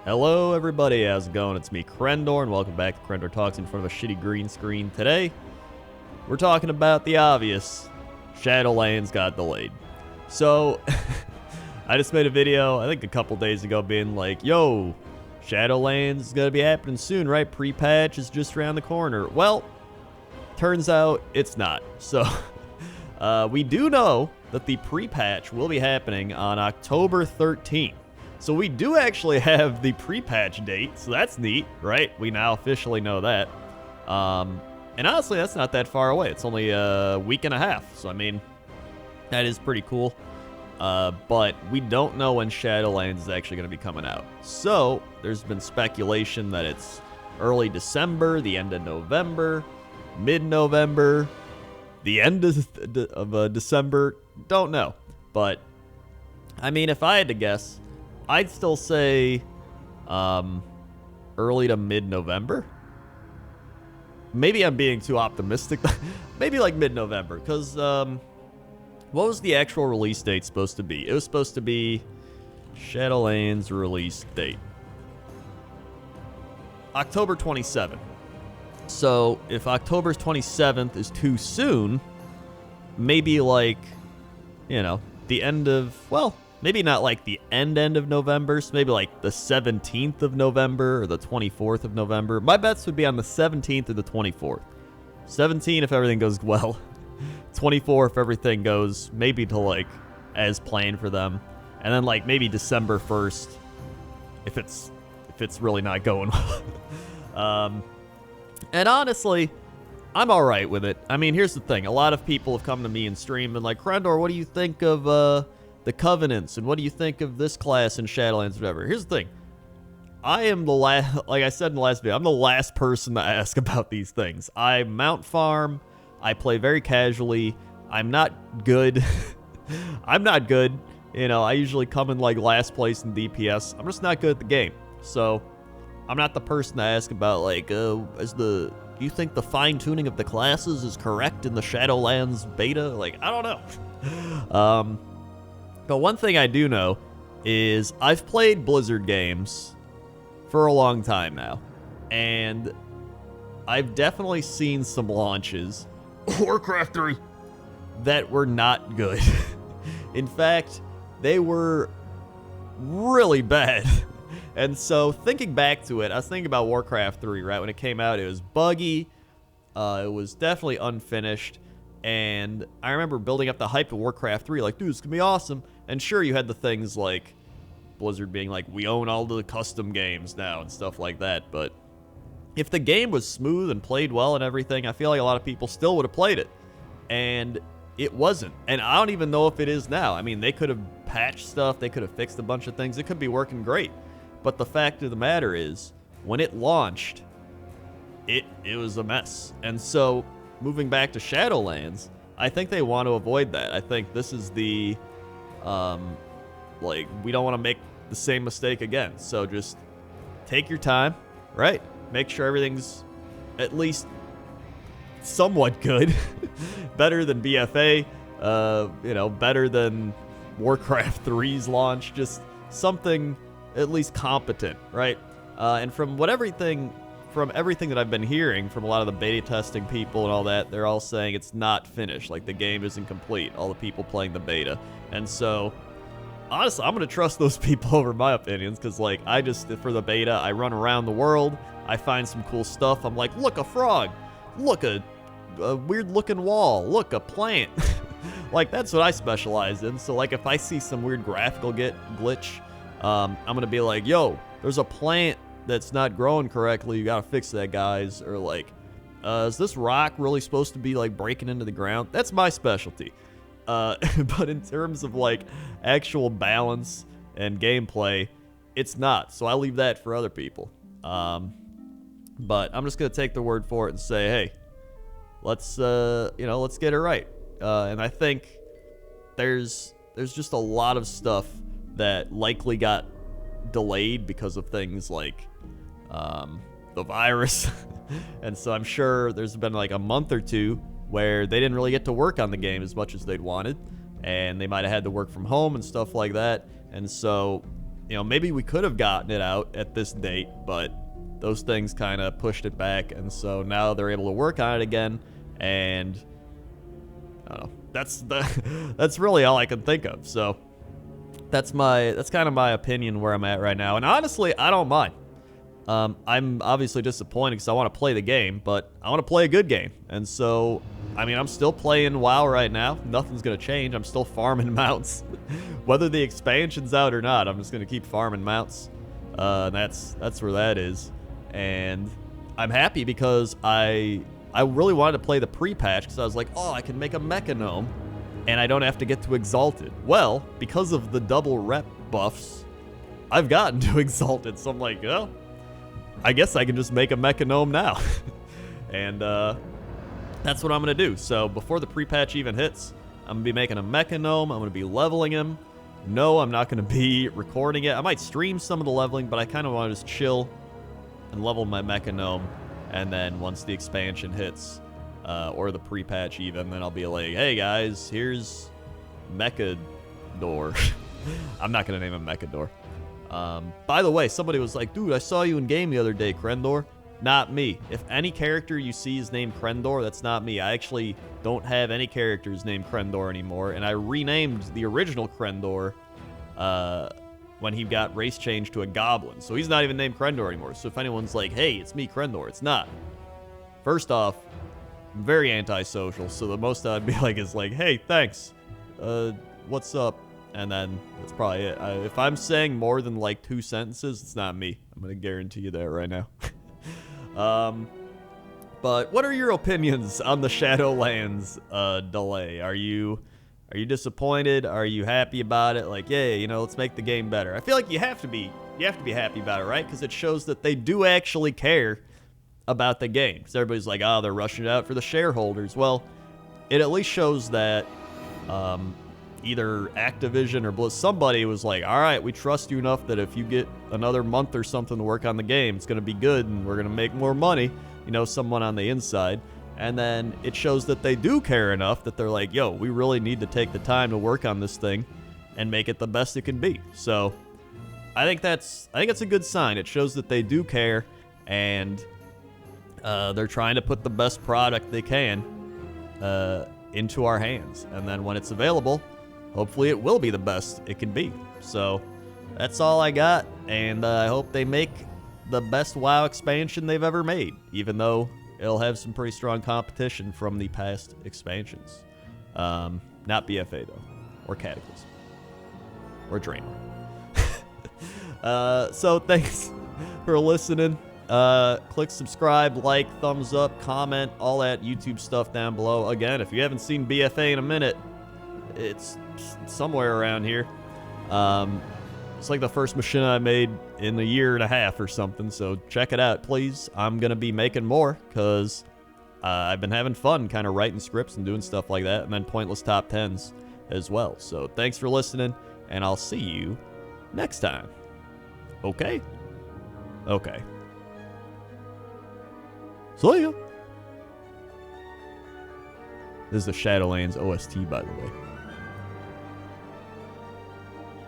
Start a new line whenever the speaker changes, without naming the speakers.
Hello everybody, how's it going? It's me, Crendor, and welcome back to Crendor Talks in front of a shitty green screen. Today, we're talking about the obvious. Shadowlands got delayed. So, I just made a video, I think a couple days ago, being like, yo, Shadowlands is gonna be happening soon, right? Pre-patch is just around the corner. Well, turns out it's not. So, we do know that the pre-patch will be happening on October 13th. So we do actually have the pre-patch date, so that's neat, right? We now officially know that. And honestly, that's not that far away. It's only a week and a half, so I mean, that is pretty cool. But we don't know when Shadowlands is actually going to be coming out. So there's been speculation that it's early December, the end of November, mid-November, the end of December. Don't know. But, I mean, if I had to guess, I'd still say early to mid-November. Maybe I'm being too optimistic. Maybe like mid-November, because what was the actual release date supposed to be? It was supposed to be Shadowlands release date. October 27th. So if October 27th is too soon, maybe like, you know, the end of, well, maybe not like the end of November, so maybe like the 17th of November or the 24th of November. My bets would be on the 17th or the 24th. 17 if everything goes well. 24 if everything goes maybe to like as planned for them. And then like maybe December 1st if it's really not going well. And honestly, I'm alright with it. I mean, here's the thing. A lot of people have come to me in stream and like, Crendor, what do you think of the Covenants, and what do you think of this class in Shadowlands, whatever? Here's the thing. I am the last, like I said in the last video, I'm the last person to ask about these things. I mount farm. I play very casually. I'm not good. I'm not good. You know, I usually come in like last place in DPS. I'm just not good at the game. So, I'm not the person to ask about like, do you think the fine-tuning of the classes is correct in the Shadowlands beta? Like, I don't know. But one thing I do know is I've played Blizzard games for a long time now, and I've definitely seen some launches, Warcraft 3, that were not good. In fact, they were really bad. And so thinking back to it, I was thinking about Warcraft 3, right? When it came out, it was buggy, it was definitely unfinished, and I remember building up the hype of Warcraft 3, like, dude, it's gonna be awesome. And sure, you had the things like Blizzard being like, we own all the custom games now and stuff like that. But if the game was smooth and played well and everything, I feel like a lot of people still would have played it. And it wasn't. And I don't even know if it is now. I mean, they could have patched stuff. They could have fixed a bunch of things. It could be working great. But the fact of the matter is, when it launched, it was a mess. And so, moving back to Shadowlands, I think they want to avoid that. I think this is the... like, we don't want to make the same mistake again. So just take your time, right? Make sure everything's at least somewhat good. Better than BFA, you know, better than Warcraft 3's launch. Just something at least competent, right? And from everything that I've been hearing from a lot of the beta testing people and all that, they're all saying it's not finished. Like, the game isn't complete. All the people playing the beta. And so, honestly, I'm going to trust those people over my opinions, because, like, I just, for the beta, I run around the world, I find some cool stuff, I'm like, look, a frog, look, a weird-looking wall, look, a plant. Like, that's what I specialize in, so, like, if I see some weird graphical glitch, I'm going to be like, yo, there's a plant that's not growing correctly, you got to fix that, guys, or, like, is this rock really supposed to be, like, breaking into the ground? That's my specialty. But in terms of like actual balance and gameplay, it's not. So I leave that for other people. But I'm just gonna take the word for it and say, hey, let's let's get it right. And I think there's just a lot of stuff that likely got delayed because of things like the virus. And so I'm sure there's been like a month or two where they didn't really get to work on the game as much as they'd wanted, and they might have had to work from home and stuff like that. And so you know, maybe we could have gotten it out at this date, but those things kind of pushed it back, and so now they're able to work on it again, and I don't know. That's really all I can think of. So that's kind of my opinion where I'm at right now, and honestly, I don't mind. I'm obviously disappointed because I want to play the game, but I want to play a good game. And so, I mean, I'm still playing WoW right now. Nothing's going to change. I'm still farming mounts. Whether the expansion's out or not, I'm just going to keep farming mounts. That's where that is. And I'm happy because I really wanted to play the pre-patch because I was like, oh, I can make a mecha gnome and I don't have to get to Exalted. Well, because of the double rep buffs, I've gotten to Exalted. So I'm like, oh, I guess I can just make a mecha gnome now. And that's what I'm going to do. So before the pre-patch even hits, I'm going to be making a mecha gnome. I'm going to be leveling him. No, I'm not going to be recording it. I might stream some of the leveling, but I kind of want to just chill and level my mecha gnome. And then once the expansion hits, or the pre-patch even, then I'll be like, hey guys, here's Mechador. I'm not going to name him Mechador. By the way, somebody was like, dude, I saw you in game the other day, Crendor. Not me. If any character you see is named Crendor, that's not me. I actually don't have any characters named Crendor anymore, and I renamed the original Crendor when he got race changed to a goblin. So he's not even named Crendor anymore. So if anyone's like, hey, it's me, Crendor, it's not. First off, I'm very antisocial, so the most I'd be like is like, hey, thanks. What's up? And then that's probably it. If I'm saying more than like 2 sentences, it's not me. I'm going to guarantee you that right now. But what are your opinions on the Shadowlands delay? Are you disappointed? Are you happy about it? Like, yeah, you know, let's make the game better. I feel like you have to be happy about it, right? Because it shows that they do actually care about the game. Because everybody's like, oh, they're rushing it out for the shareholders. Well, it at least shows that either Activision or Blizz, somebody was like, all right, we trust you enough that if you get another month or something to work on the game, it's going to be good and we're going to make more money. You know, someone on the inside. And then it shows that they do care enough that they're like, yo, we really need to take the time to work on this thing and make it the best it can be. So I think that's a good sign. It shows that they do care, and they're trying to put the best product they can into our hands. And then when it's available, hopefully it will be the best it can be. So that's all I got, and I hope they make the best WoW expansion they've ever made, even though it'll have some pretty strong competition from the past expansions. Not BFA, though. Or Cataclysm. Or Draenor. So thanks for listening. Click subscribe, like, thumbs up, comment, all that YouTube stuff down below. Again, if you haven't seen BFA in a minute, it's somewhere around here. It's like the first machine I made in a year and a half or something, so check it out, please. I'm going to be making more, because I've been having fun kind of writing scripts and doing stuff like that, and then pointless top 10s as well. So thanks for listening, and I'll see you next time. Okay? Okay. See ya! This is the Shadowlands OST, by the way.